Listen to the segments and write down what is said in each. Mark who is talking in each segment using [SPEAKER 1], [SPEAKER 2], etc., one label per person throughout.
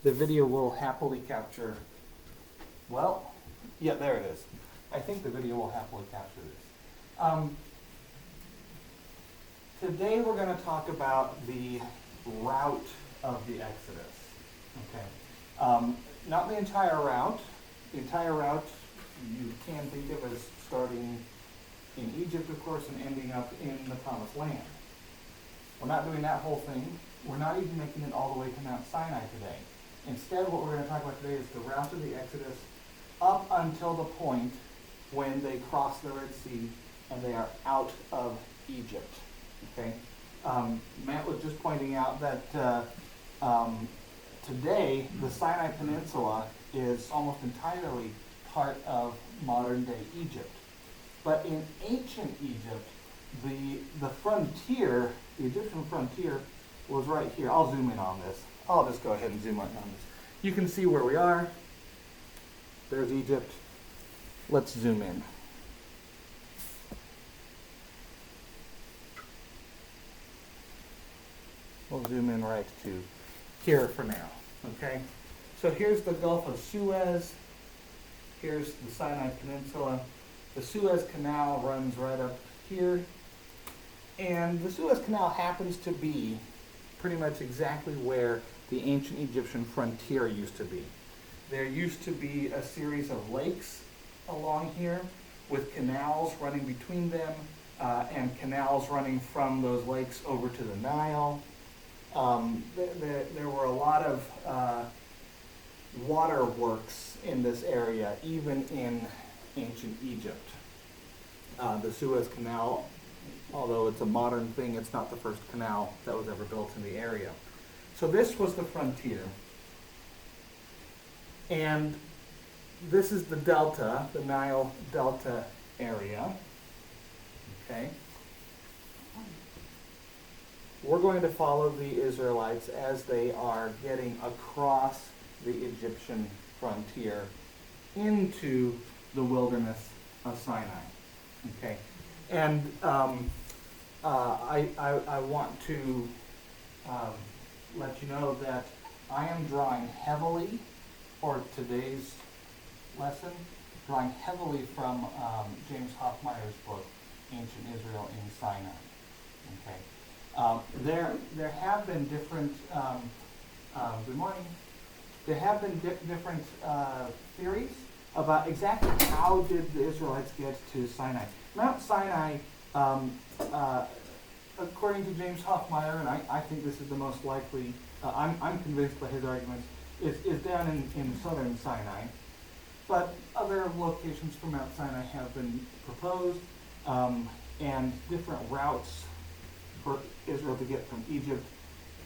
[SPEAKER 1] the video will happily capture, well, yeah, there it is. I think the video will happily capture this. Today we're going to talk about the route of the Exodus. Okay, not the entire route. The entire route you can think of as starting in Egypt, of course, and ending up in the Promised Land. We're not doing that whole thing. We're not even making it all the way to Mount Sinai today. Instead, what we're going to talk about today is the route of the Exodus up until the point when they cross the Red Sea and they are out of Egypt. Okay, Matt was just pointing out that today the Sinai Peninsula is almost entirely part of modern-day Egypt. But in ancient Egypt, the frontier, the Egyptian frontier, was right here. I'll zoom in on this. I'll just go ahead and zoom in on this. You can see where we are. There's Egypt. Let's zoom in. We'll zoom in right to here for now, okay? So here's the Gulf of Suez. Here's the Sinai Peninsula. The Suez Canal runs right up here. And the Suez Canal happens to be pretty much exactly where the ancient Egyptian frontier used to be. There used to be a series of lakes along here with canals running between them and canals running from those lakes over to the Nile. There were a lot of waterworks in this area, even in ancient Egypt. The Suez Canal, although it's a modern thing, it's not the first canal that was ever built in the area. So this was the frontier. And this is the delta, the Nile Delta area. Okay. We're going to follow the Israelites as they are getting across the Egyptian frontier into the wilderness of Sinai. Okay. And I want to let you know that I am drawing heavily for today's lesson, drawing heavily from James Hoffmeyer's book, Ancient Israel in Sinai. Okay. There have been different, good morning, there have been different theories about exactly how did the Israelites get to Sinai. Mount Sinai, according to James Hoffmeyer, and I think this is the most likely, I'm convinced by his arguments, is down in southern Sinai. But other locations for Mount Sinai have been proposed, and different routes for Israel to get from Egypt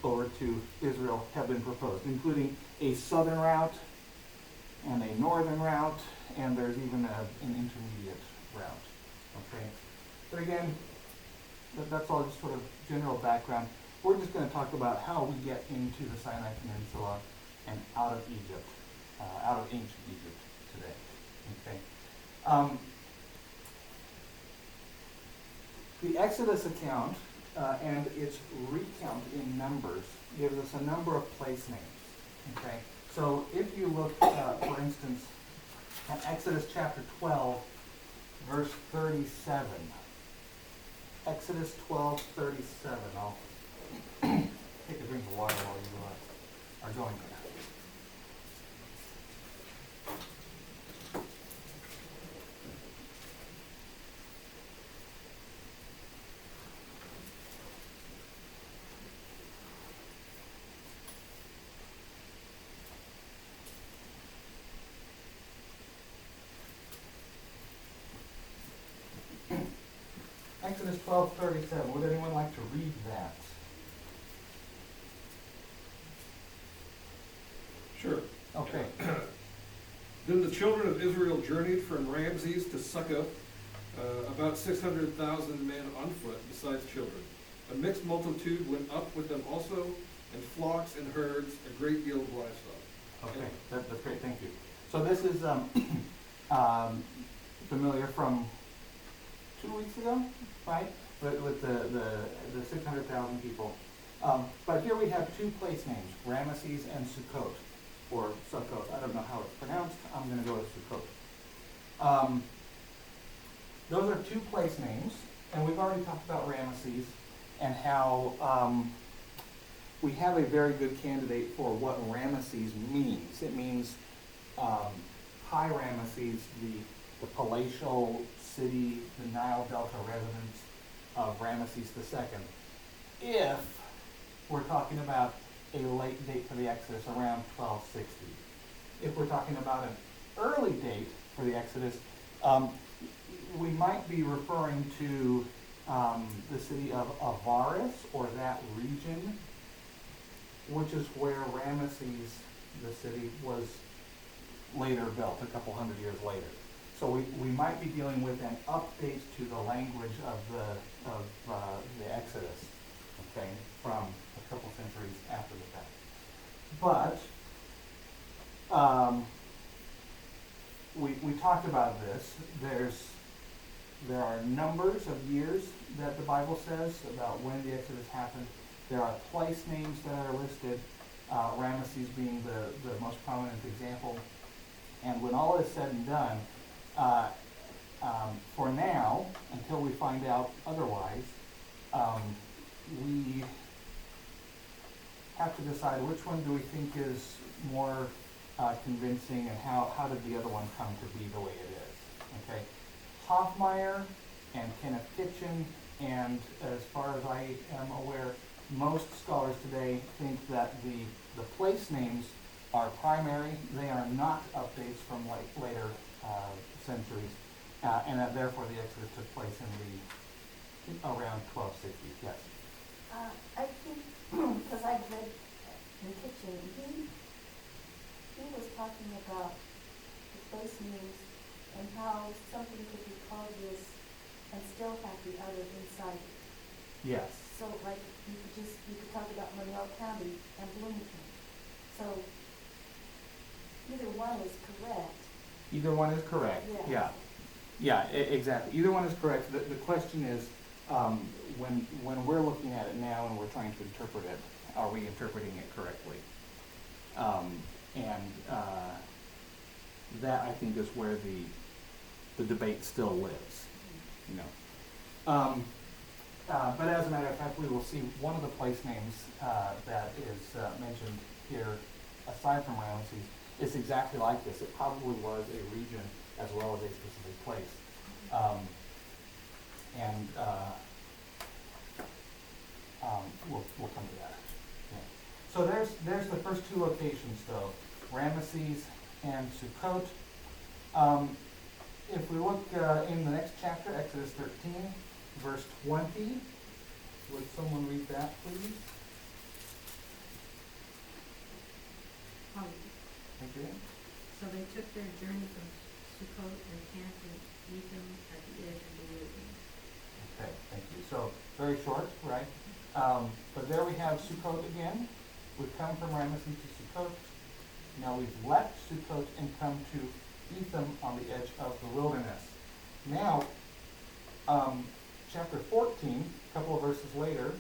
[SPEAKER 1] over to Israel have been proposed, including a southern route and a northern route, and there's even an intermediate route. Okay, but again, that's all just sort of general background. We're just going to talk about how we get into the Sinai Peninsula and out of Egypt, out of ancient Egypt today. Okay. The Exodus account and its recount in Numbers gives us a number of place names. Okay. So if you look, for instance, at Exodus chapter 12, verse 37. Exodus 12:37. I'll take a drink of water while you are going there. Exodus 12:37. Would anyone like to read that?
[SPEAKER 2] Sure.
[SPEAKER 1] Okay.
[SPEAKER 2] Then the children of Israel journeyed from Ramses to Succoth, about 600,000 men on foot, besides children. A mixed multitude went up with them also, and flocks and herds, a great deal of livestock.
[SPEAKER 1] Okay, that's great, thank you. So this is familiar from 2 weeks ago, right? With the 600,000 people. But here we have two place names, Ramesses and Sukkot. or Sukkot. I don't know how it's pronounced. I'm going to go with Sukkot. Those are two place names, and we've already talked about Ramesses and how we have a very good candidate for what Ramesses means. It means High Ramesses, the palatial city, the Nile Delta residence of Ramesses II. If we're talking about a late date for the Exodus around 1260. If we're talking about an early date for the Exodus, we might be referring to the city of Avaris, or that region, which is where Ramesses, the city, was later built, a couple hundred years later. So we might be dealing with an update to the language of the Exodus, okay, from a couple centuries after the fact. But we talked about this. There are numbers of years that the Bible says about when the Exodus happened. There are place names that are listed, Ramesses being the most prominent example. And when all is said and done, for now, until we find out otherwise, we have to decide which one do we think is more convincing, and how did the other one come to be the way it is. Okay, Hoffmeyer and Kenneth Kitchen, and as far as I am aware, most scholars today think that the place names are primary. They are not updates from later centuries, and that therefore the Exodus took place in around 1260. Yes.
[SPEAKER 3] I think, because I've read in Kitchen, he was talking about the place names and how something could be called this and still have the other inside it.
[SPEAKER 1] Yes.
[SPEAKER 3] So like you could talk about Monroe County and Bloomington. So either one is correct.
[SPEAKER 1] Either one is correct.
[SPEAKER 3] Yeah.
[SPEAKER 1] Yeah, exactly. Either one is correct. The question is, when we're looking at it now and we're trying to interpret it, are we interpreting it correctly? That I think is where the debate still lives. You know. But as a matter of fact, we will see one of the place names that is mentioned here, aside from Ramesses, is exactly like this. It probably was a region as well as a specific place. We'll come to that. Yeah. So there's the first two locations, though, Ramesses and Sukkot. If we look in the next chapter, Exodus 13, verse 20, would someone read that, please? Thank you.
[SPEAKER 4] So they took their journey from Sukkot and camped in Etham at the edge of the wilderness.
[SPEAKER 1] Okay, thank you. So very short, right? But there we have Sukkot again. We've come from Ramesses to Sukkot. Now we've left Sukkot and come to Etham on the edge of the wilderness. Now, chapter 14, a couple of verses later,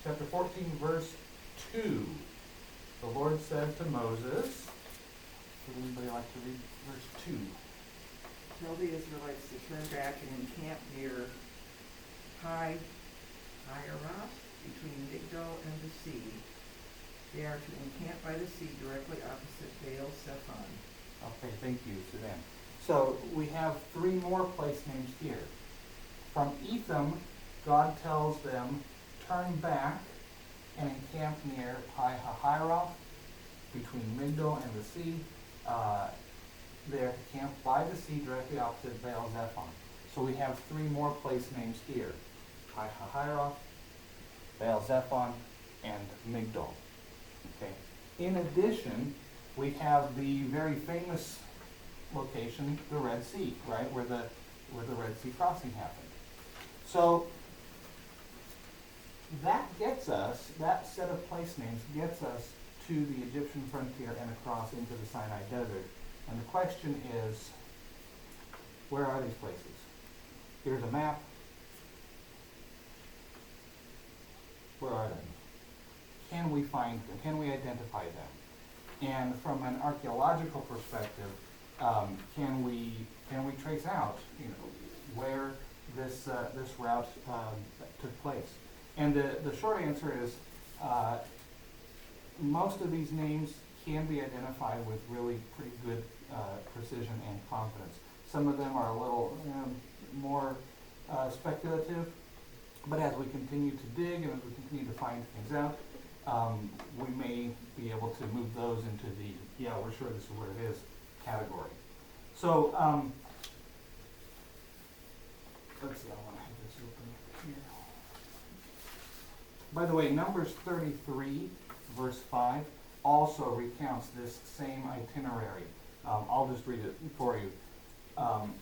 [SPEAKER 1] chapter 14, verse 2, the Lord said to Moses, would anybody like to read verse 2?
[SPEAKER 5] Tell the Israelites to turn back and encamp near Hierath, between Migdol and the sea. They are to encamp by the sea directly opposite Baal Zephon.
[SPEAKER 1] Okay, thank you, Suzanne. So we have three more place names here. From Etham, God tells them, turn back and encamp near Hierath, between Migdol and the sea. They are to camp by the sea directly opposite Baal Zephon. So we have three more place names here. Hierath, Baal Zephon, and Migdol. Okay. In addition, we have the very famous location, the Red Sea, right, where the Red Sea crossing happened. So that gets us, that set of place names gets us to the Egyptian frontier and across into the Sinai Desert. And the question is, where are these places? Here's a map. Where are they? Can we find them? Can we identify them? And from an archaeological perspective, can we trace out, where this route took place? And the short answer is, most of these names can be identified with really pretty good precision and confidence. Some of them are a little more speculative, but as we continue to dig and as we continue to find things out, we may be able to move those into the, yeah, we're sure this is where it is category. So, let's see, I want to have this open here. By the way, Numbers 33, verse 5, also recounts this same itinerary. I'll just read it for you.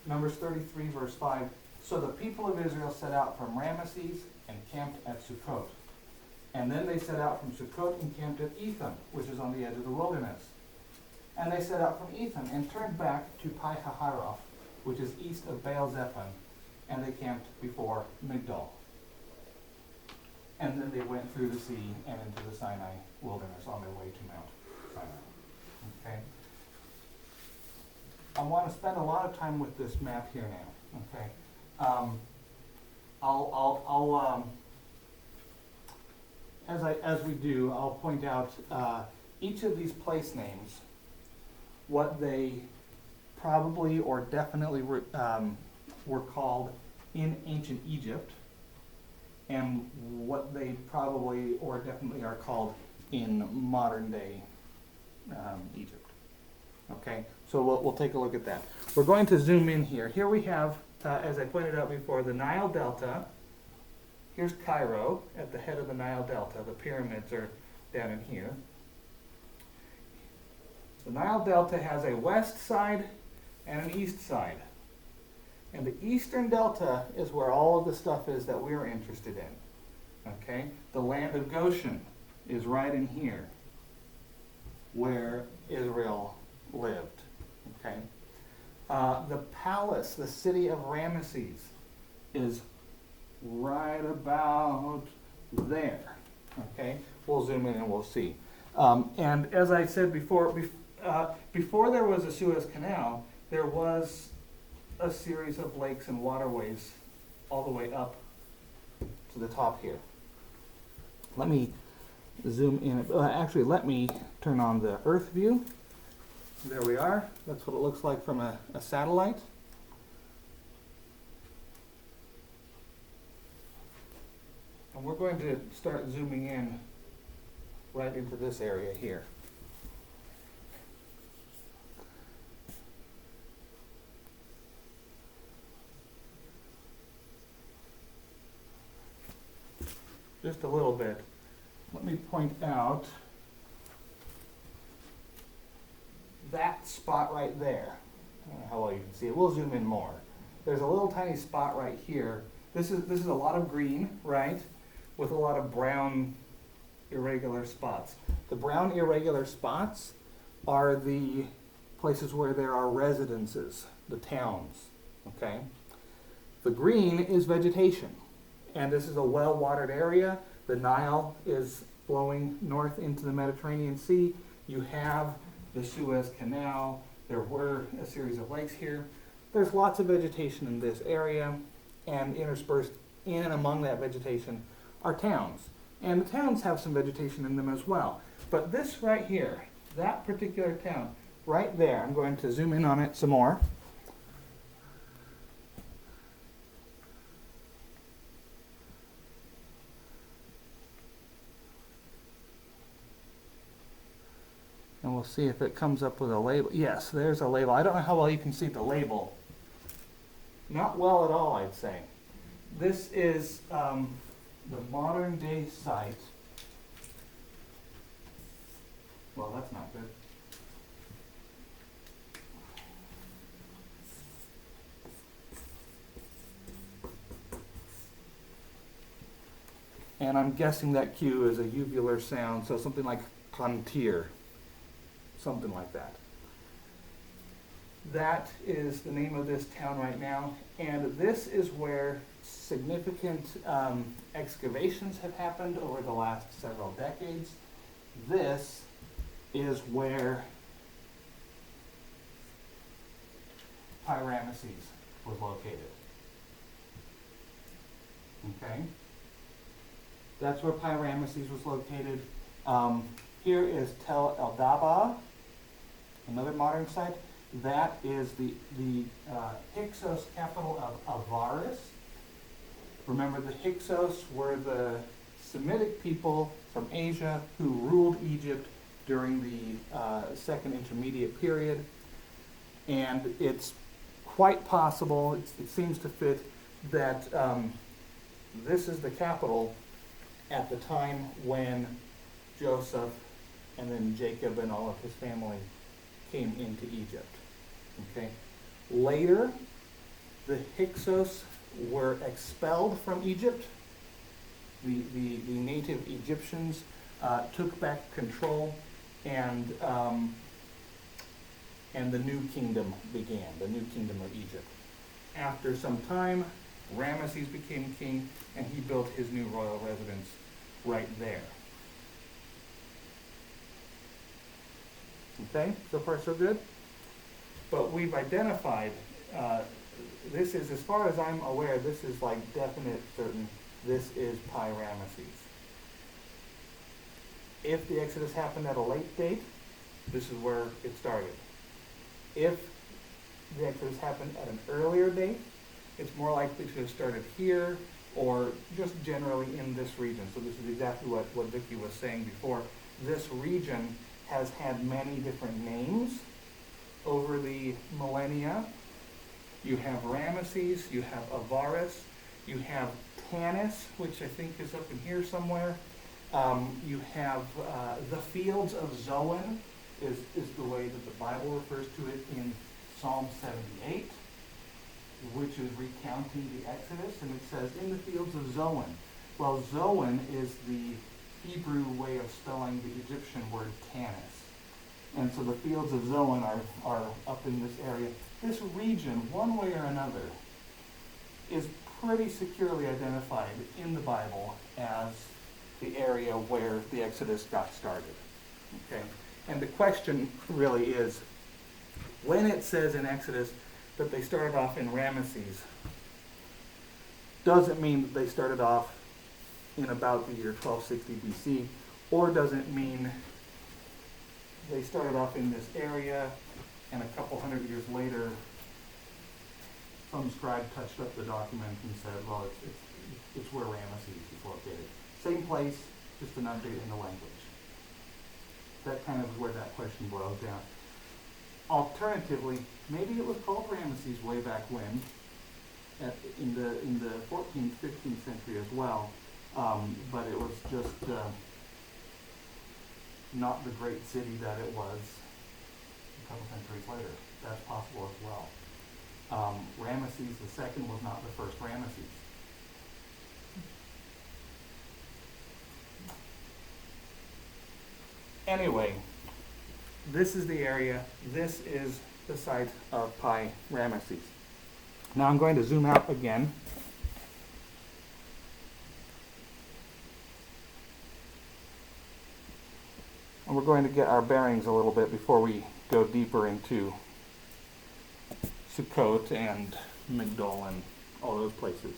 [SPEAKER 1] Numbers 33, verse 5, so the people of Israel set out from Ramesses and camped at Sukkot. And then they set out from Sukkot and camped at Etham, which is on the edge of the wilderness. And they set out from Etham and turned back to Pi Hahiroth, which is east of Baal Zephon, and they camped before Migdol. And then they went through the sea and into the Sinai wilderness on their way to Mount Sinai. Okay? I want to spend a lot of time with this map here now. Okay? As we do, I'll point out each of these place names, what they probably or definitely were called in ancient Egypt, and what they probably or definitely are called in modern day Egypt. Okay, so we'll take a look at that. We're going to zoom in here. Here we have, as I pointed out before, the Nile Delta. Here's Cairo at the head of the Nile Delta. The pyramids are down in here. The Nile Delta has a west side and an east side. And the eastern delta is where all of the stuff is that we're interested in. Okay? The land of Goshen is right in here, where Israel lived. Okay? The palace, the city of Ramesses, is right about there. Okay? We'll zoom in and we'll see. And as I said before, before there was a Suez Canal, there was a series of lakes and waterways all the way up to the top here. Let me zoom in. Actually, let me turn on the Earth view. There we are. That's what it looks like from a satellite. And we're going to start zooming in right into this area here. Just a little bit. Let me point out that spot right there. I don't know how well you can see it. We'll zoom in more. There's a little tiny spot right here. This is a lot of green, right? With a lot of brown irregular spots. The brown irregular spots are the places where there are residences, the towns, okay? The green is vegetation. And this is a well-watered area. The Nile is flowing north into the Mediterranean Sea. You have the Suez Canal. There were a series of lakes here. There's lots of vegetation in this area, and interspersed in and among that vegetation are towns. And the towns have some vegetation in them as well. But this right here, that particular town, right there, I'm going to zoom in on it some more. And we'll see if it comes up with a label. Yes, there's a label. I don't know how well you can see the label. Not well at all, I'd say. This is the modern day site. Well, that's not good. And I'm guessing that Q is a uvular sound, so something like Contier. Something like that. That is the name of this town right now, and this is where significant excavations have happened over the last several decades. This is where Pi-Ramesses was located. Okay? That's where Pi-Ramesses was located. Here is Tel El-Daba, another modern site. That is the Hyksos capital of Avaris. Remember, the Hyksos were the Semitic people from Asia who ruled Egypt during the Second Intermediate Period. And it's quite possible, it seems to fit, that this is the capital at the time when Joseph and then Jacob and all of his family came into Egypt. Okay. Later, the Hyksos were expelled from Egypt. The native Egyptians took back control, and the new kingdom began, the new kingdom of Egypt. After some time, Ramesses became king, and he built his new royal residence right there. Okay, so far so good? But we've identified, this is, as far as I'm aware, this is like definite, certain, this is Pi-Ramesses. If the Exodus happened at a late date, this is where it started. If the Exodus happened at an earlier date, it's more likely to have started here or just generally in this region. So this is exactly what Vicki was saying before. This region has had many different names over the millennia. You have Ramesses, you have Avaris, you have Tanis, which I think is up in here somewhere. You have the fields of Zoan is the way that the Bible refers to it in Psalm 78, which is recounting the Exodus, and it says, in the fields of Zoan. Well, Zoan is the Hebrew way of spelling the Egyptian word Tanis. And so the fields of Zoan are up in this area. This region, one way or another, is pretty securely identified in the Bible as the area where the Exodus got started. Okay? And the question really is, when it says in Exodus that they started off in Ramesses, does it mean that they started off in about the year 1260 BC, or does it mean they started off in this area and a couple hundred years later some scribe touched up the document and said, well, it's where Ramesses is located. Same place, just an update in the language. That kind of is where that question boils down. Alternatively, maybe it was called Ramesses way back when, in the 14th, 15th century as well, but it was just not the great city that it was a couple centuries later. That's possible as well. Ramesses II was not the first Ramesses. Anyway, this is the area, this is the site of Pi-Ramesses. Now I'm going to zoom out again. And we're going to get our bearings a little bit before we go deeper into Sukkot and Migdol and all those places.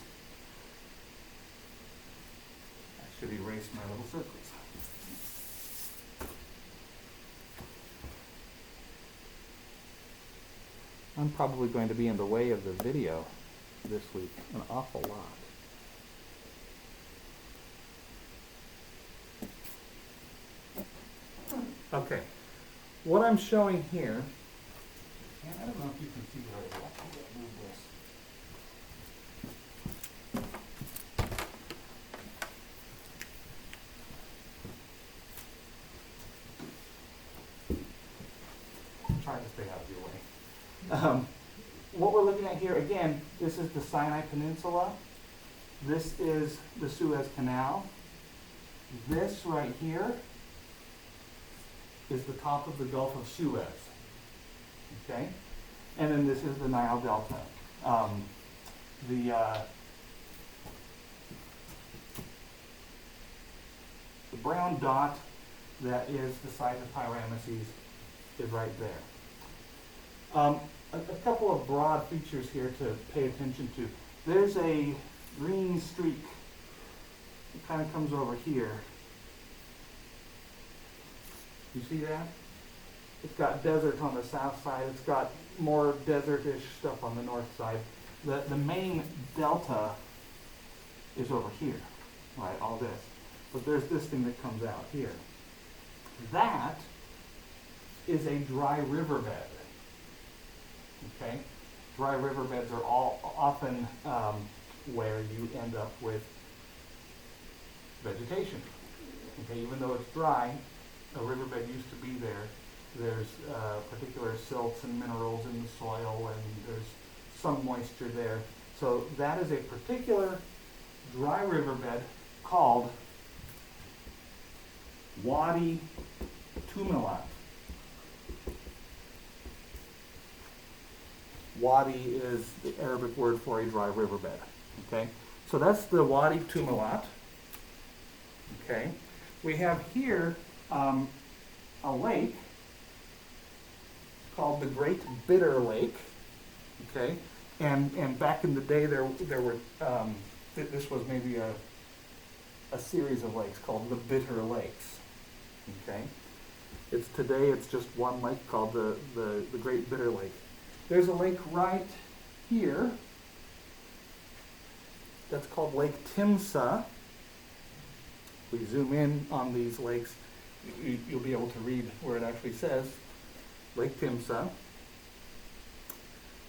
[SPEAKER 1] I should erase my little circles. I'm probably going to be in the way of the video this week an awful lot. Okay, what I'm showing here, and I don't know if you can see very well. I'm going to move this. Try to stay out of your way. What we're looking at here, again, this is the Sinai Peninsula. This is the Suez Canal. This right here is the top of the Gulf of Suez. Okay? And then this is the Nile Delta. The brown dot that is the site of Pi-Ramesses is right there. A couple of broad features here to pay attention to. There's a green streak. It kind of comes over here. You see that? It's got desert on the south side. It's got more desertish stuff on the north side. The main delta is over here, right, all this. But there's this thing that comes out here. That is a dry riverbed. Okay? Dry riverbeds are often where you end up with vegetation. Okay, even though it's dry, a riverbed used to be there. There's particular silts and minerals in the soil, and there's some moisture there. So that is a particular dry riverbed called Wadi Tumilat. Wadi is the Arabic word for a dry riverbed. Okay, so that's the Wadi Tumilat. Okay, we have here a lake called the Great Bitter Lake. Okay, and back in the day there were this was maybe a series of lakes called the Bitter Lakes. Okay, today it's just one lake called the Great Bitter Lake. There's a lake right here that's called Lake Timsah. We zoom in on these lakes, you'll be able to read where it actually says Lake Timsah.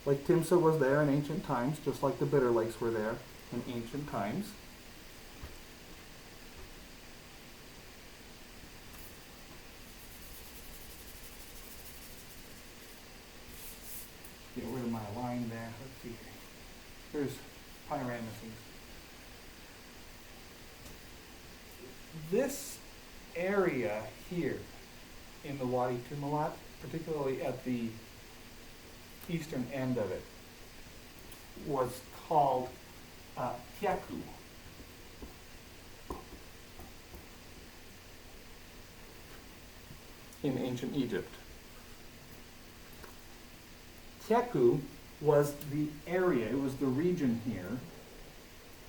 [SPEAKER 1] Lake Timsah was there in ancient times, just like the Bitter Lakes were there in ancient times. Get rid of my line there. Let's see. Here's Pi-Ramesses. This area here in the Wadi Tumilat, particularly at the eastern end of it, was called Tiaku. In ancient Egypt. Tiaku was the area, it was the region here.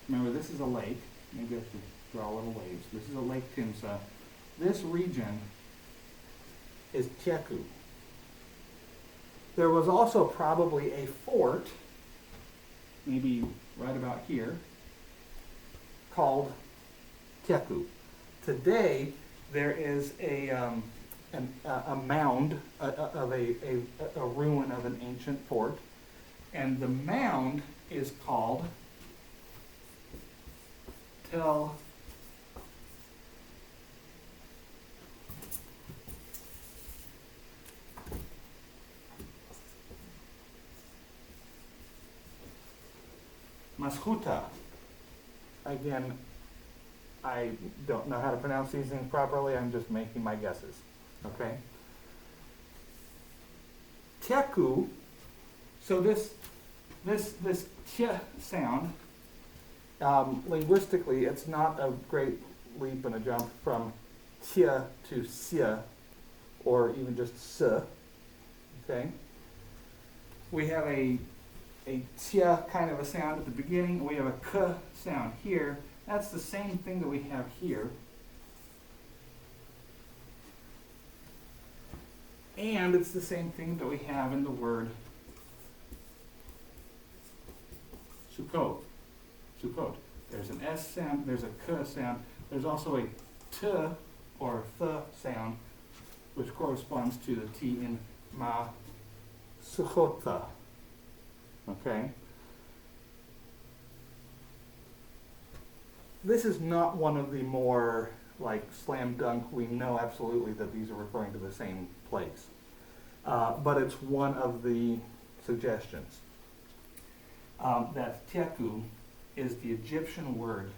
[SPEAKER 1] Remember, this is a lake. Maybe I should draw little waves. This is a Lake Timsah. This region is Tiaku. There was also probably a fort, maybe right about here, called Tiaku. Today, there is a mound of a ruin of an ancient fort, and the mound is called Tel Maschuta. Again, I don't know how to pronounce these things properly. I'm just making my guesses. Okay. Tiaku. So this tia sound, linguistically, it's not a great leap and a jump from tia to sia, or even just s. Okay. We have a tia kind of a sound at the beginning, and we have a k sound here. That's the same thing that we have here. And it's the same thing that we have in the word Sukkot. Sukkot. There's an S sound, there's a K sound, there's also a T or Th sound, which corresponds to the T in Ma Sukkota. Okay? This is not one of the more like slam dunk, we know absolutely that these are referring to the same place. But it's one of the suggestions. That Tiaku is the Egyptian word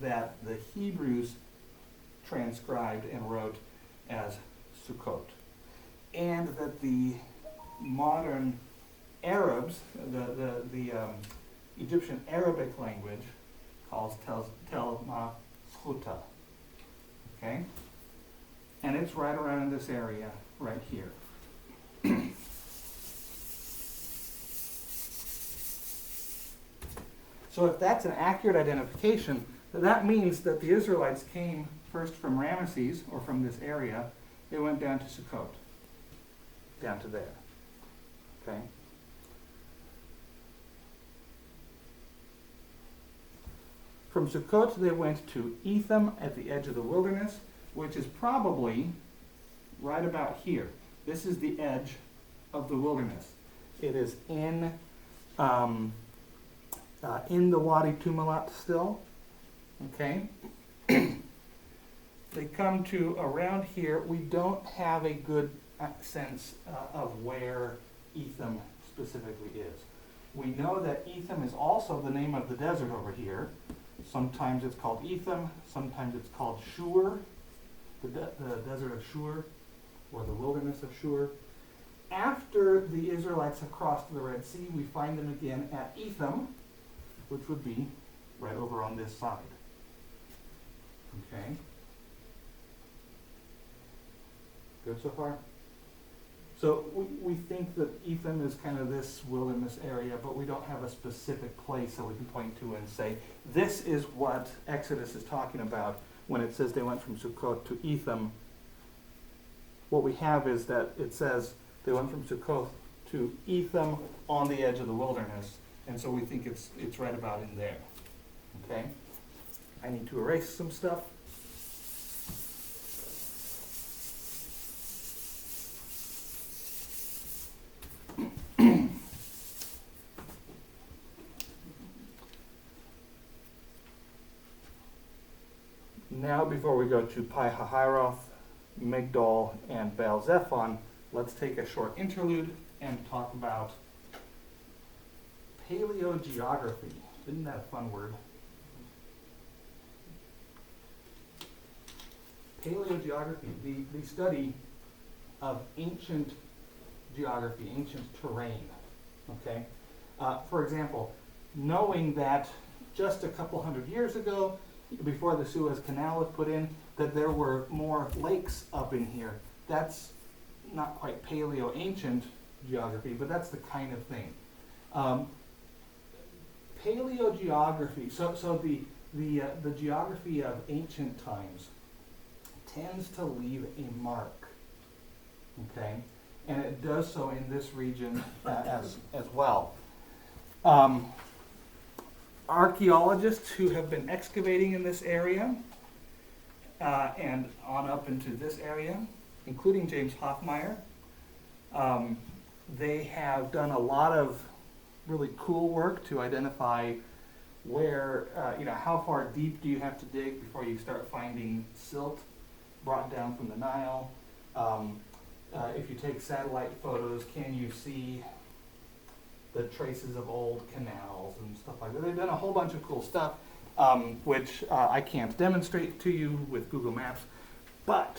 [SPEAKER 1] that the Hebrews transcribed and wrote as Sukkot. And that the modern Arabs, the Egyptian Arabic language, calls Tel Maschuta. Okay? and it's right around in this area right here. So if that's an accurate identification, that means that the Israelites came first from Ramesses, or from this area. They went down to Sukkot, down to there. Okay? From Sukkot, they went to Etham at the edge of the wilderness, which is probably right about here. This is the edge of the wilderness. It is in the Wadi Tumalat still. Okay? They come to around here. We don't have a good sense of where Etham specifically is. We know that Etham is also the name of the desert over here. Sometimes it's called Etham, sometimes it's called Shur, the desert of Shur, or the wilderness of Shur. After the Israelites have crossed the Red Sea, we find them again at Etham, which would be right over on this side. Okay? Good so far? So we think that Etham is kind of this wilderness area, but we don't have a specific place that we can point to and say, this is what Exodus is talking about when it says they went from Sukkot to Etham. What we have is that it says they went from Sukkot to Etham on the edge of the wilderness, and so we think it's right about in there. Okay? I need to erase some stuff. Now, before we go to Pi Hahiroth, Migdol, and Baal Zephon, let's take a short interlude and talk about paleogeography. Isn't that a fun word? Paleogeography, the study of ancient geography, ancient terrain. Okay? For example, knowing that just a couple hundred years ago, before the Suez Canal was put in, that there were more lakes up in here. That's not quite paleo-ancient geography, but that's the kind of thing. Paleogeography, so the geography of ancient times tends to leave a mark, okay? And it does so in this region as well. Archaeologists who have been excavating in this area and on up into this area, including James Hoffmeyer, they have done a lot of really cool work to identify where, how far deep do you have to dig before you start finding silt brought down from the Nile. If you take satellite photos, can you see the traces of old canals and stuff like that? They've done a whole bunch of cool stuff, which I can't demonstrate to you with Google Maps, but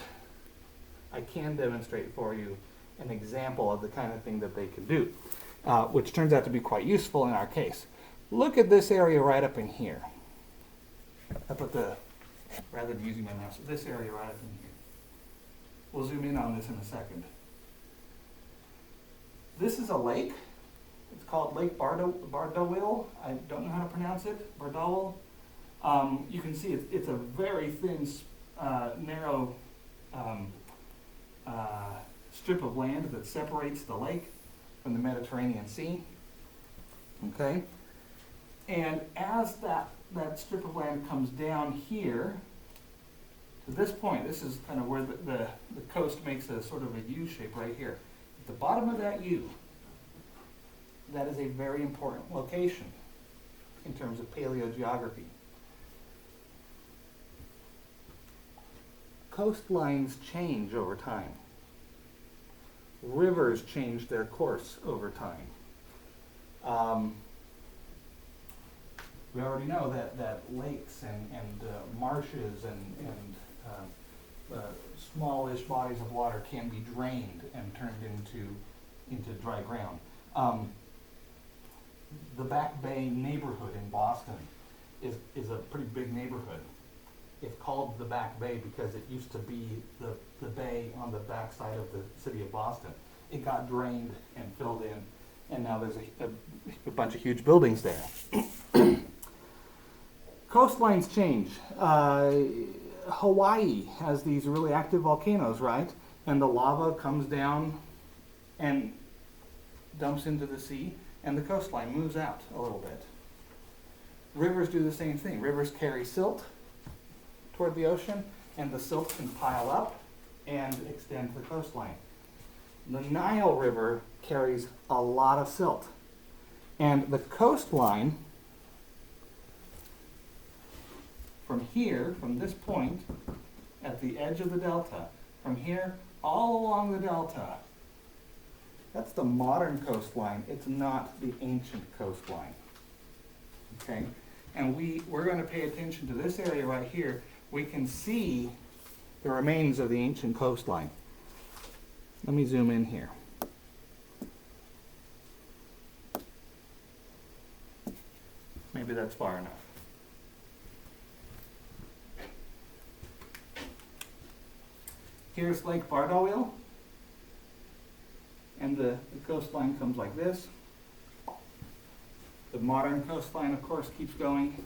[SPEAKER 1] I can demonstrate for you an example of the kind of thing that they can do, which turns out to be quite useful in our case. Look at this area right up in here. Rather than using my mouse, this area right up in here. We'll zoom in on this in a second. This is a lake. It's called Lake Bardowil. I don't know how to pronounce it. Bardowil. You can see it's a very thin, narrow strip of land that separates the lake from the Mediterranean Sea. Okay? And as that strip of land comes down here, to this point, this is kind of where the coast makes a sort of a U shape right here. At the bottom of that U, that is a very important location in terms of paleogeography. Coastlines change over time. Rivers change their course over time. We already know that lakes and marshes and smallish bodies of water can be drained and turned into dry ground. The Back Bay neighborhood in Boston is a pretty big neighborhood. It's called the Back Bay because it used to be the bay on the backside of the city of Boston. It got drained and filled in, and now there's a bunch of huge buildings there. Coastlines change. Hawaii has these really active volcanoes, right? And the lava comes down and dumps into the sea, and the coastline moves out a little bit. Rivers do the same thing. Rivers carry silt toward the ocean, and the silt can pile up and extend to the coastline. The Nile River carries a lot of silt, and the coastline from here, from this point, at the edge of the delta, from here all along the delta, that's the modern coastline. It's not the ancient coastline. Okay? And we're going to pay attention to this area right here. We can see the remains of the ancient coastline. Let me zoom in here. Maybe that's far enough. Here's Lake Bardowil, and the coastline comes like this. The modern coastline, of course, keeps going.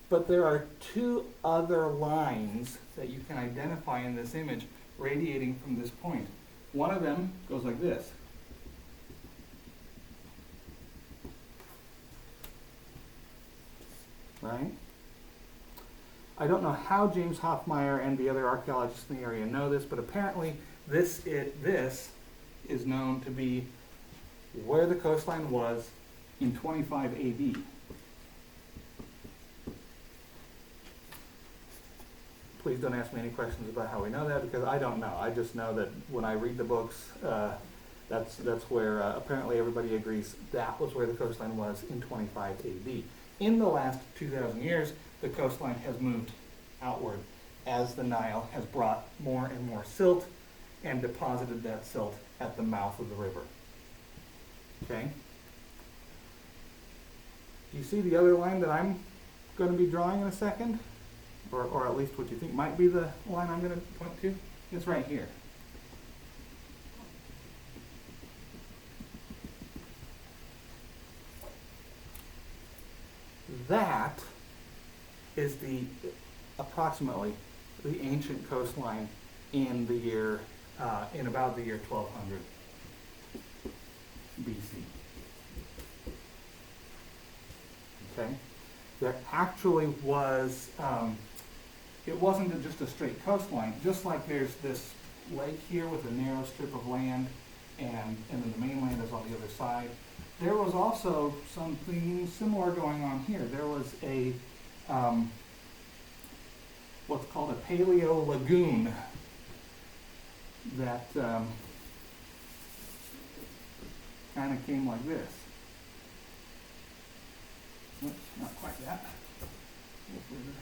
[SPEAKER 1] But there are two other lines that you can identify in this image radiating from this point. One of them goes like this. Right? I don't know how James Hoffmeyer and the other archaeologists in the area know this, but apparently this is known to be where the coastline was in 25 AD. Please don't ask me any questions about how we know that, because I don't know. I just know that when I read the books, that's where apparently everybody agrees that was where the coastline was in 25 AD. In the last 2,000 years, the coastline has moved outward as the Nile has brought more and more silt and deposited that silt at the mouth of the river. Okay? Do you see the other line that I'm going to be drawing in a second? Or at least what you think might be the line I'm going to point to? It's right here. That is approximately the ancient coastline in about the year 1200 BC. Okay, there actually was. It wasn't just a straight coastline. Just like there's this lake here with a narrow strip of land, and then the mainland is on the other side. There was also something similar going on here. There was a what's called a paleo lagoon that kind of came like this. Oops, not quite that. A little further.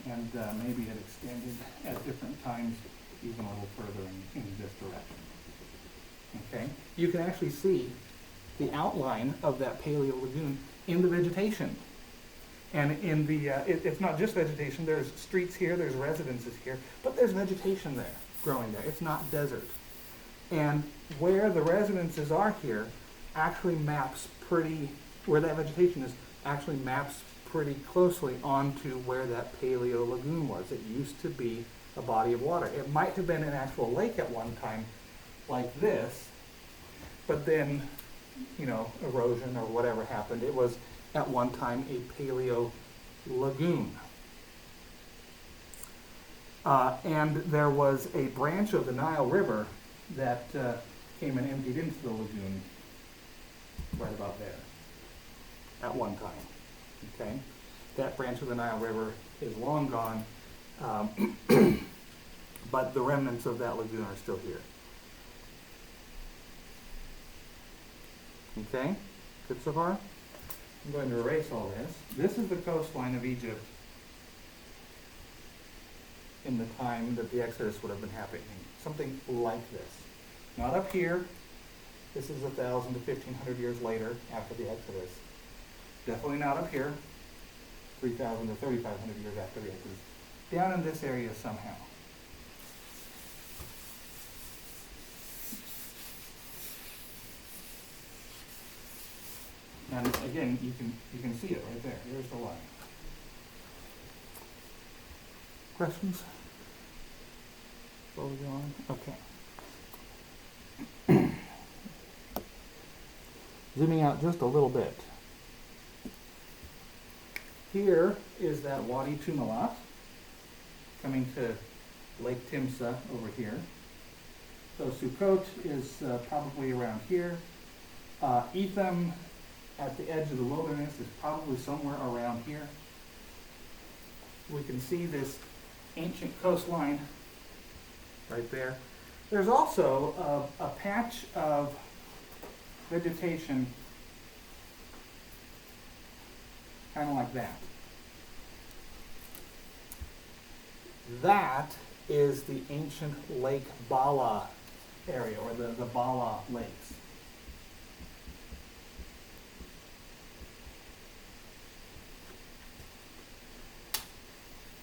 [SPEAKER 1] And maybe it extended at different times even a little further in this direction. Okay, you can actually see the outline of that paleo lagoon in the vegetation. And in the, it's not just vegetation, there's streets here, there's residences here, but there's vegetation there, growing there. It's not desert. And where the residences are here actually maps where that vegetation is, actually maps pretty closely onto where that paleo lagoon was. It used to be a body of water. It might have been an actual lake at one time, like this, but then, erosion or whatever happened. It was at one time a paleo lagoon. And there was a branch of the Nile River that came and emptied into the lagoon right about there at one time. Okay, that branch of the Nile River is long gone, but the remnants of that lagoon are still here. Okay, good so far? I'm going to erase all this. This is the coastline of Egypt in the time that the Exodus would have been happening. something like this. Not up here. This is 1,000 to 1,500 years later after the Exodus. Definitely not up here. 3,000 to 3,500 years after the Exodus. Down in this area somehow. And again, you can see it right there. Here's the line. Questions? Where we going? Okay. Zooming out just a little bit. Here is that Wadi Tumalat coming to Lake Timsah over here. So Sukkot is probably around here. Etham at the edge of the wilderness is probably somewhere around here. We can see this ancient coastline right there. There's also a patch of vegetation kind of like that. That is the ancient Lake Bala area, or the Bala Lakes.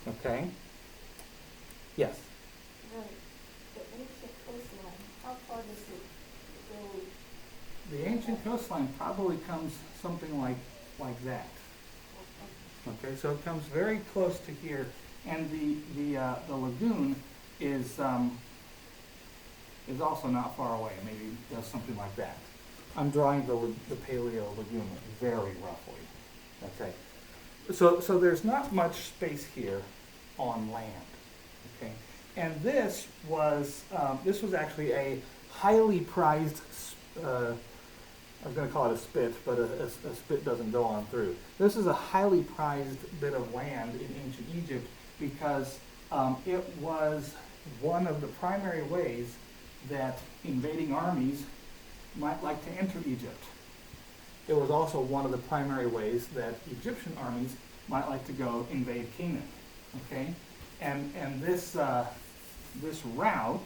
[SPEAKER 1] Okay? Yes?
[SPEAKER 3] The ancient coastline, how far does it go?
[SPEAKER 1] The ancient coastline probably comes something like that. Okay, so it comes very close to here, and the lagoon is also not far away. Maybe does something like that. I'm drawing the Paleo Lagoon very roughly. Okay, so there's not much space here on land. Okay, and this was actually a highly prized. I was going to call it a spit, but a spit doesn't go on through. This is a highly prized bit of land in ancient Egypt because it was one of the primary ways that invading armies might like to enter Egypt. It was also one of the primary ways that Egyptian armies might like to go invade Canaan. Okay, and this this route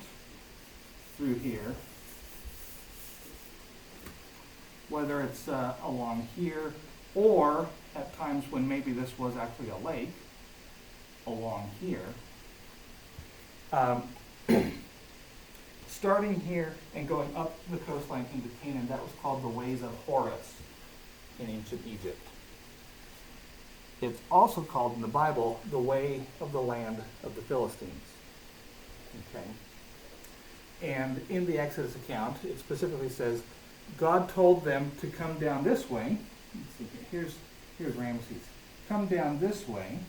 [SPEAKER 1] through here, whether it's along here or at times when maybe this was actually a lake along here, starting here and going up the coastline into Canaan, that was called the Ways of Horus in ancient Egypt. It's also called in the Bible the Way of the Land of the Philistines. Okay. And in the Exodus account, it specifically says, God told them to come down this way. Let's see here. Here's Ramesses. Come down this way.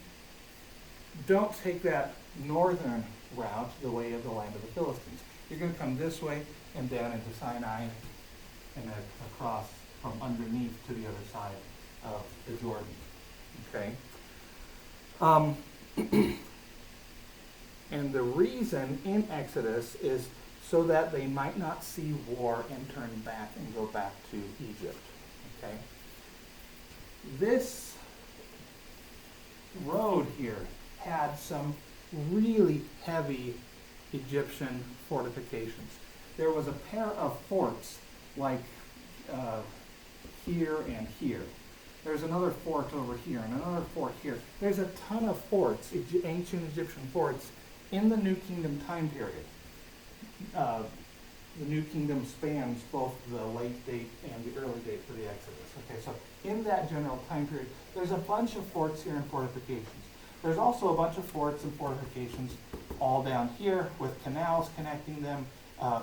[SPEAKER 1] Don't take that northern route, the way of the land of the Philistines. You're going to come this way and down into Sinai and across from underneath to the other side of the Jordan. Okay. And the reason in Exodus is so that they might not see war and turn back and go back to Egypt. Okay? This road here had some really heavy Egyptian fortifications. There was a pair of forts like here and here. There's another fort over here and another fort here. There's a ton of forts, ancient Egyptian forts, in the New Kingdom time period. The New Kingdom spans both the late date and the early date for the Exodus. Okay, so in that general time period, there's a bunch of forts here and fortifications. There's also a bunch of forts and fortifications all down here with canals connecting them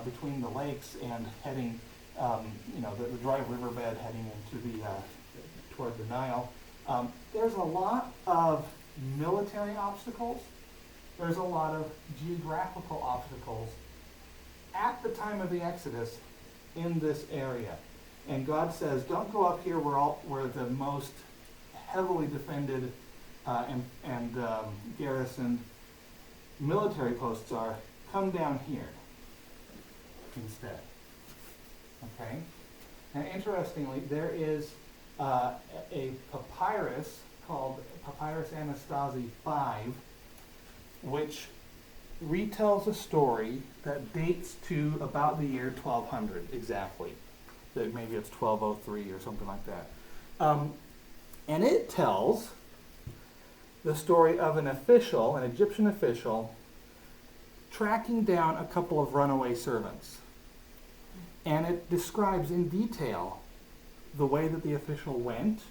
[SPEAKER 1] between the lakes and heading, the dry riverbed heading into the toward the Nile. There's a lot of military obstacles. There's a lot of geographical obstacles at the time of the Exodus in this area. And God says, don't go up here where the most heavily defended and garrisoned military posts are. Come down here instead. Okay? And interestingly, there is a papyrus called Papyrus Anastasi 5, which retells a story that dates to about the year 1200 exactly. That maybe it's 1203 or something like that. And it tells the story of an official, an Egyptian official, tracking down a couple of runaway servants. And it describes in detail the way that the official went,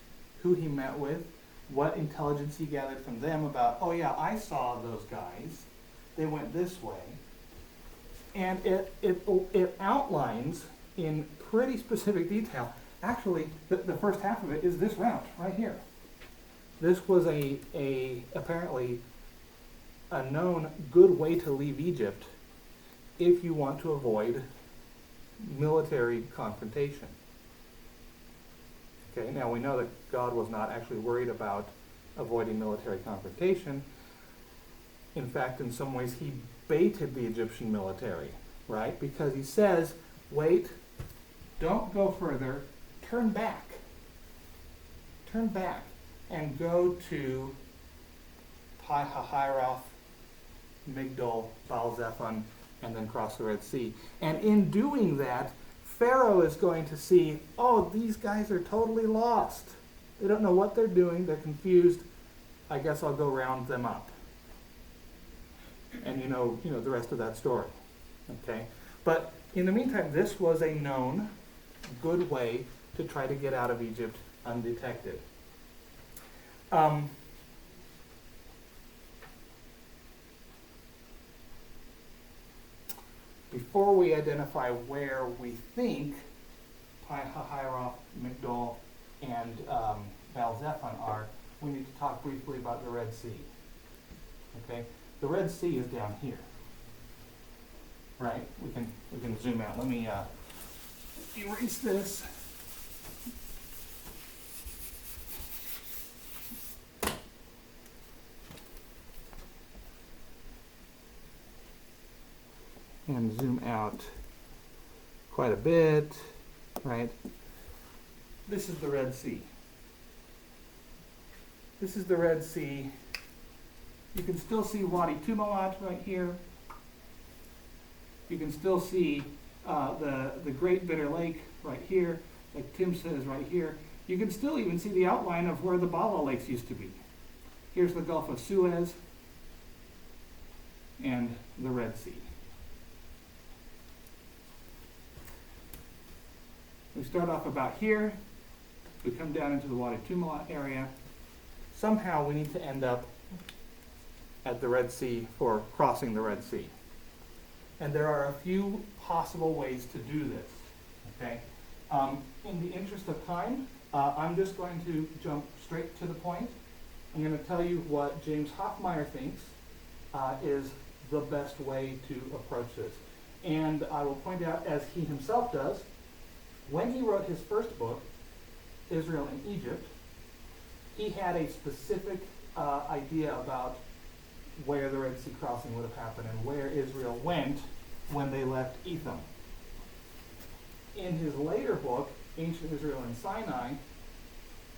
[SPEAKER 1] who he met with, what intelligence he gathered from them about, oh yeah, I saw those guys. They went this way. And it outlines in pretty specific detail. Actually, the first half of it is this route right here. This was apparently a known good way to leave Egypt if you want to avoid military confrontation. Okay, now we know that God was not actually worried about avoiding military confrontation. In fact, in some ways, he baited the Egyptian military, right? Because he says, wait, don't go further, turn back. Turn back and go to Pi Hahiroth, Migdol, Baal-Zephon, and then cross the Red Sea. And in doing that, Pharaoh is going to see, oh, these guys are totally lost. They don't know what they're doing. They're confused. I guess I'll go round them up. And you know the rest of that story. Okay? But in the meantime, this was a known good way to try to get out of Egypt undetected. Before we identify where we think Pi Hahiroth, Migdol, and Baal-Zephon are, we need to talk briefly about the Red Sea. Okay, the Red Sea is down here, right? We can zoom out. Let me erase this. And zoom out quite a bit, right? This is the Red Sea. This is the Red Sea. You can still see Wadi Tumilat right here. You can still see the Great Bitter Lake right here, like Tim says right here. You can still even see the outline of where the Bala Lakes used to be. Here's the Gulf of Suez and the Red Sea. We start off about here. We come down into the Wadi Tumilat area. Somehow we need to end up at the Red Sea for crossing the Red Sea. And there are a few possible ways to do this. Okay. In the interest of time, I'm just going to jump straight to the point. I'm going to tell you what James Hoffmeyer thinks is the best way to approach this. And I will point out, as he himself does, when he wrote his first book, Israel in Egypt, he had a specific idea about where the Red Sea crossing would have happened and where Israel went when they left Etham. In his later book, Ancient Israel in Sinai,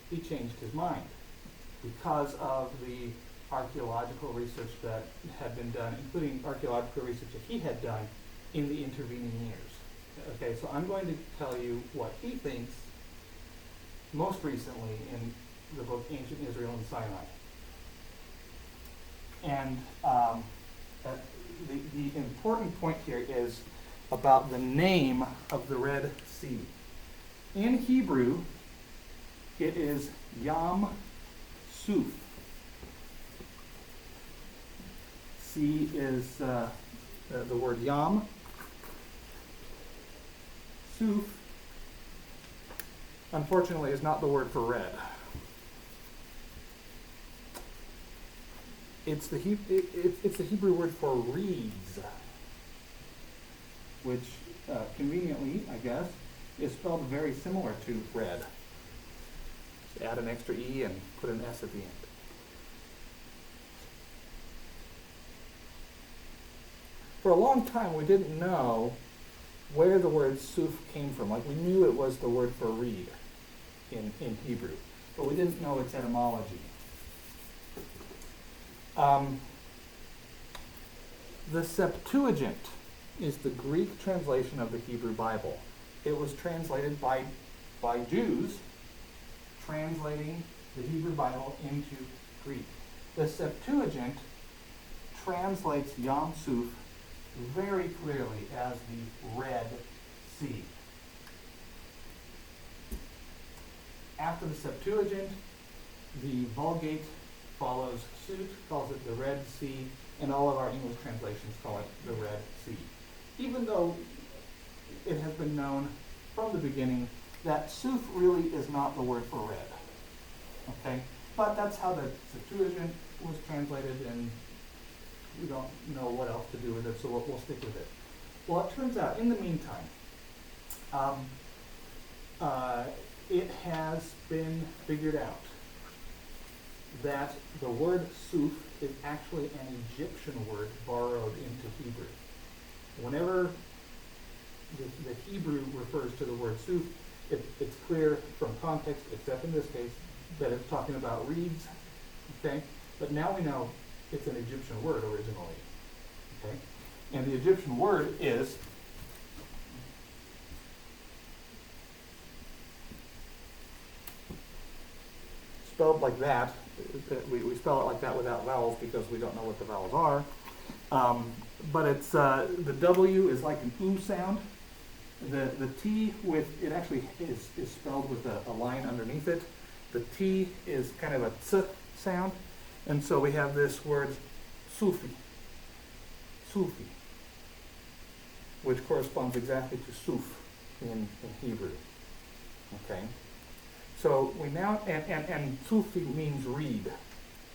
[SPEAKER 1] he changed his mind because of the archaeological research that had been done, including archaeological research that he had done in the intervening years. Okay, so I'm going to tell you what he thinks most recently in the book Ancient Israel in Sinai. And the important point here is about the name of the Red Sea. In Hebrew, it is Yam Suf. Sea is the word Yam. Suf, unfortunately, is not the word for red. It's the Hebrew word for reeds, which conveniently, I guess, is spelled very similar to red. Just add an extra E and put an S at the end. For a long time, we didn't know where the word suf came from. Like, we knew it was the word for reed in Hebrew, but we didn't know its The Septuagint is the Greek translation of the Hebrew Bible. It was translated by Jews translating the Hebrew Bible into Greek. The Septuagint translates Yam Suf very clearly as the Red Sea. After the Septuagint, the Vulgate follows suit, calls it the Red Sea, and all of our English translations call it the Red Sea. Even though it has been known from the beginning that Suf really is not the word for red. Okay? But that's how the Septuagint was translated, and we don't know what else to do with it, so we'll stick with it. Well, it turns out, in the meantime, it has been figured out that the word Suf is actually an Egyptian word borrowed into Hebrew. Whenever the Hebrew refers to the word Suf, it's clear from context, except in this case, that it's talking about reeds, okay? But now we know it's an Egyptian word originally, okay? And the Egyptian word is spelled like that. We spell it like that without vowels because we don't know what the vowels are. But it's the W is like an oo sound. The T with it actually is spelled with a line underneath it. The T is kind of a ts sound, and so we have this word Sufi, which corresponds exactly to Suf in Hebrew. Okay. So we now, and Sufi means reed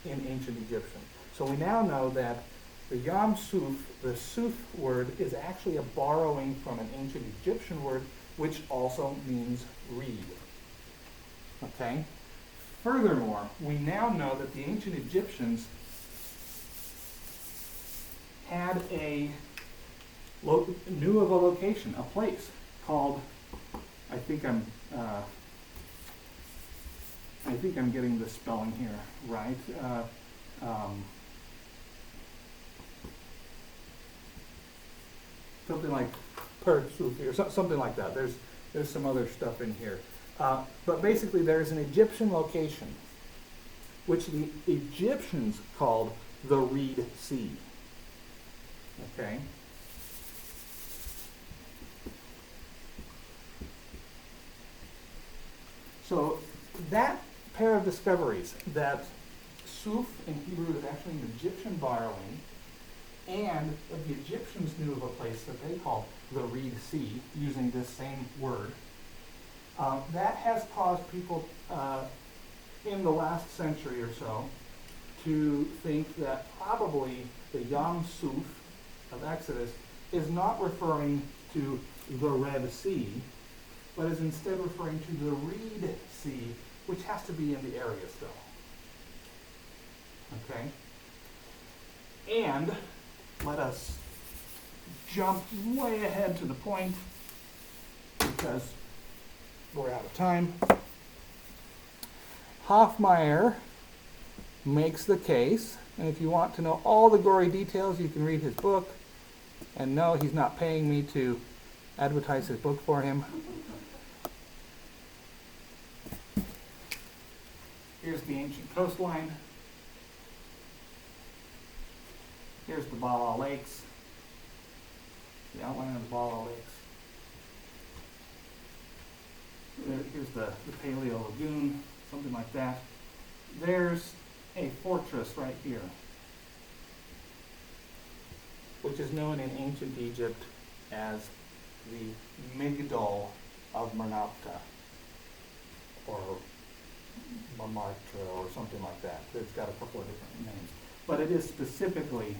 [SPEAKER 1] in ancient Egyptian. So we now know that the Yam Suf, the Suf word, is actually a borrowing from an ancient Egyptian word, which also means reed. Okay? Furthermore, we now know that the ancient Egyptians had knew of a location, a place called, I think I'm getting the spelling here right. Something like Persufi or something like that. There's some other stuff in here. But basically there's an Egyptian location which the Egyptians called the Reed Sea. Okay? So that pair of discoveries, that Suf in Hebrew is actually an Egyptian borrowing, and that the Egyptians knew of a place that they called the Reed Sea, using this same word, that has caused people in the last century or so to think that probably the Yam Suf of Exodus is not referring to the Red Sea, but is instead referring to the Reed Sea, which has to be in the area still. Okay? And let us jump way ahead to the point, because we're out of time. Hoffmeyer makes the case, and if you want to know all the gory details, you can read his book. And no, he's not paying me to advertise his book for him. Here's the ancient coastline. Here's the Bala Lakes, the outline of the Bala Lakes. Here's the Paleo Lagoon, something like that. There's a fortress right here, which is known in ancient Egypt as the Migdol of Merneptah, or Mamartra, or something like that. It's got a couple of different names. But it is specifically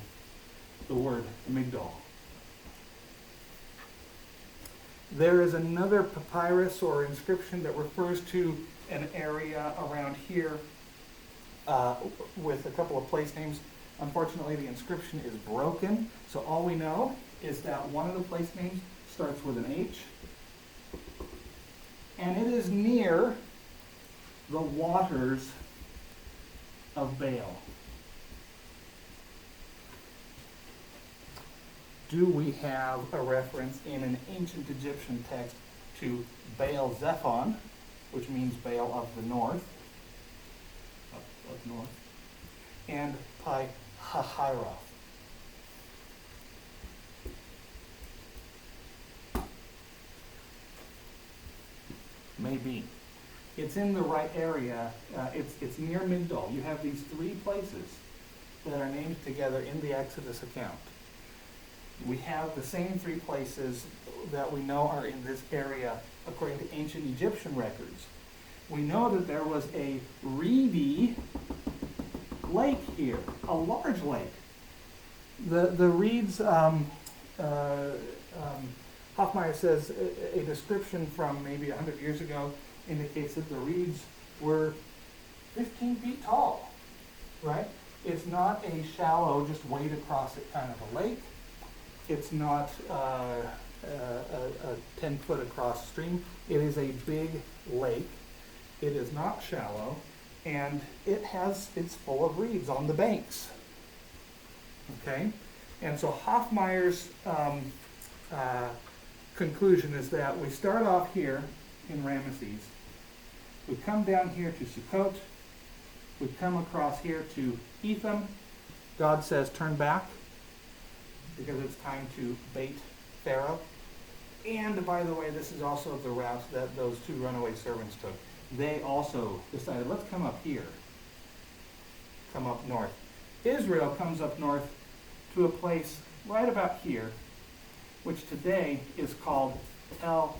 [SPEAKER 1] the word Migdol. There is another papyrus or inscription that refers to an area around here with a couple of place names. Unfortunately, the inscription is broken, so all we know is that one of the place names starts with an H, and it is near the waters of Baal. do we have a reference in an ancient Egyptian text to Baal Zephon, which means Baal of the north, up north, and Pi Hahiroth. Maybe. It's in the right area. It's near Migdol. You have these three places that are named together in the Exodus account. We have the same three places that we know are in this area according to ancient Egyptian records. We know that there was a reedy lake here, a large lake. The reeds, Hoffmeyer says a description from maybe 100 years ago indicates that the reeds were 15 feet tall, right? It's not a shallow, just wade across it kind of a lake. It's not a 10-foot across stream. It is a big lake. It is not shallow, and it's full of reeds on the banks. Okay? And so Hoffmeyer's conclusion is that we start off here in Ramesses. We come down here to Sukkot. We come across here to Etham. God says, turn back, because it's time to bait Pharaoh. And by the way, this is also the route that those two runaway servants took. They also decided, let's come up here, come up north. Israel comes up north to a place right about here, which today is called El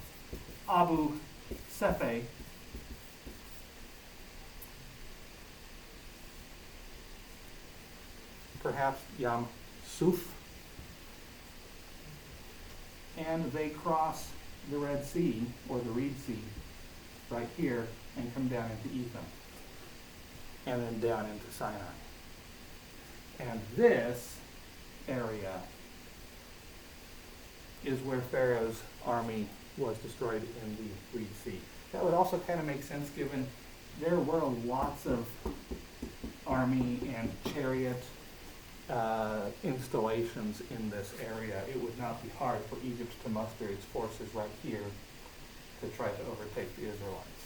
[SPEAKER 1] Abu Sephe. Perhaps Yam Suf. And they cross the Red Sea, or the Reed Sea, right here, and come down into Etham, and then down into Sinai. And this area is where Pharaoh's army was destroyed in the Reed Sea. That would also kind of make sense given there were lots of army and chariot installations in this area. It would not be hard for Egypt to muster its forces right here to try to overtake the Israelites.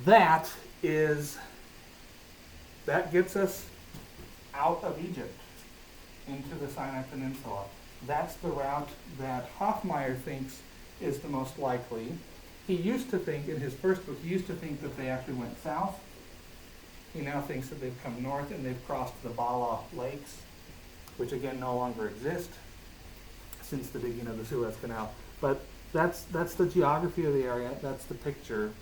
[SPEAKER 1] That gets us out of Egypt into the Sinai Peninsula. That's the route that Hoffmeyer thinks is the most likely. He used to think, in his first book, that they actually went south. He now thinks that they've come north and they've crossed the Bala Lakes, which again no longer exist since the digging of the Suez Canal. But that's the geography of the area. That's the picture.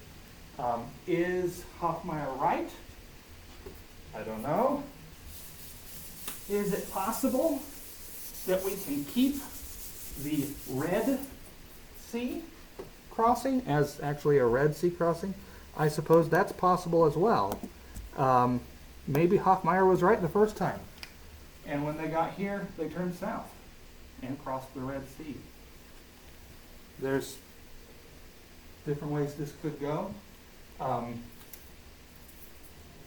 [SPEAKER 1] Is Hoffmeyer right? I don't know. Is it possible that we can keep the Red Sea crossing as actually a Red Sea crossing? I suppose that's possible as well. Maybe Hoffmeyer was right the first time. And when they got here, they turned south and crossed the Red Sea. There's different ways this could go.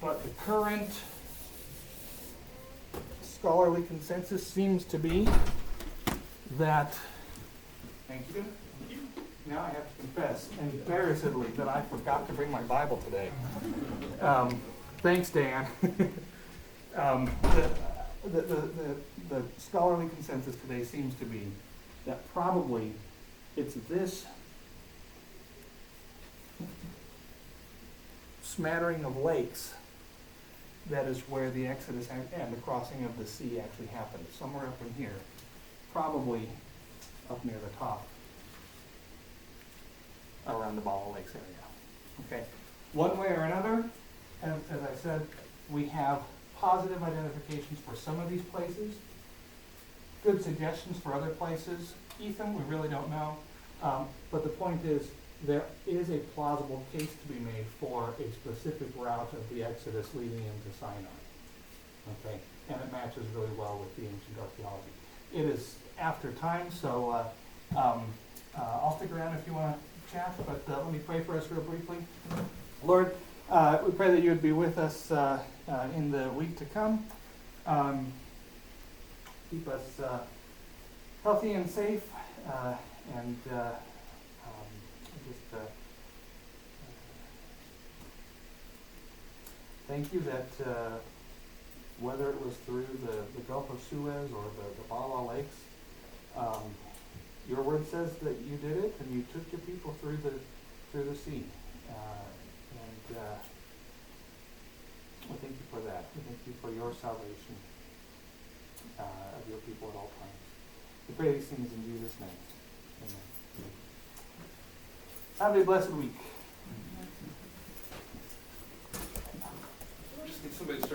[SPEAKER 1] But the current scholarly consensus seems to be that, thank you. Now I have to confess, embarrassedly, that I forgot to bring my Bible today. Thanks, Dan. The scholarly consensus today seems to be that probably it's this smattering of lakes that is where the Exodus and the crossing of the sea actually happened. Somewhere up in here, probably up near the top, around the Bala Lakes area. Okay, one way or another, as I said, we have positive identifications for some of these places, good suggestions for other places. Etham, we really don't know, but the point is there is a plausible case to be made for a specific route of the Exodus leading into Sinai. Okay, and it matches really well with the ancient archaeology. It is after time, so I'll stick around if you want to chat, but let me pray for us real briefly. Lord, we pray that you would be with us in the week to come. keep us healthy and safe, and just thank you that whether it was through the Gulf of Suez or the Bala Lakes, your word says that you did it and you took your people through the sea, and we thank you for that. We thank you for your salvation of your people at all times. We pray these things in Jesus' name. Amen. Have a blessed week.
[SPEAKER 2] Just need somebody to start